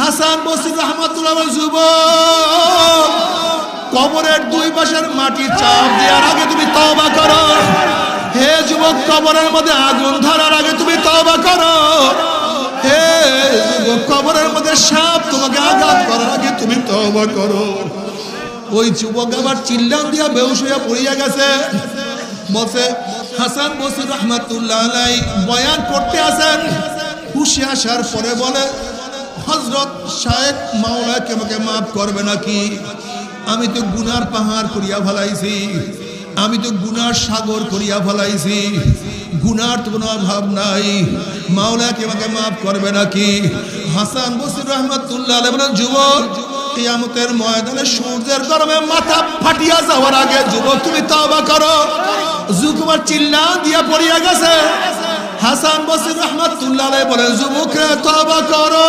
হাসান বসরি রাহমাতুল্লাহ আলাইহি যুবক, কবরের দুই পাশের মাটি চাপ দেওয়ার আগে তুমি তওবা করো। হে যুবক, কবরের মধ্যে আগুন ধরার আগে তুমি তওবা করো। হে যুবক, কবরের মধ্যে সাপ তোমাকে আঘাত করার আগে তুমি তওবা করো। ওই যুবক আবার চিল্লান দিয়া বেহুশ হইয়া পড়িয়া গেছে। বলছে হাসান বসরি রাহমাতুল্লাহ আলাইহি বয়ান করতে আসেন, হুশে আসার পরে বলে, হযরত শায়েখ মাওলা কে আমাকে মাফ করবে নাকি? আমি তো গুনার পাহাড় করিয়া ফেলাইছি, আমি তো গুনার সাগর করিয়া ফেলাইছি, গুনার তো কোনো অভাব নাই, মাওলা কে আমাকে মাফ করবে নাকি? হাসান বসরি রাহমাতুল্লাহ আলাইহি বলেন, যুবক, কিয়ামতের ময়দানে সূর্যের গরমে মাথা ফাটিয়া যাওয়ার আগে যুবক তুমি তওবা করো। যুবক চিল্লা দিয়া পড়িয়া গেছে। হাসান বসরি রাহমাতুল্লাহ আলাইহি বলেন, যুবক তওবা করো।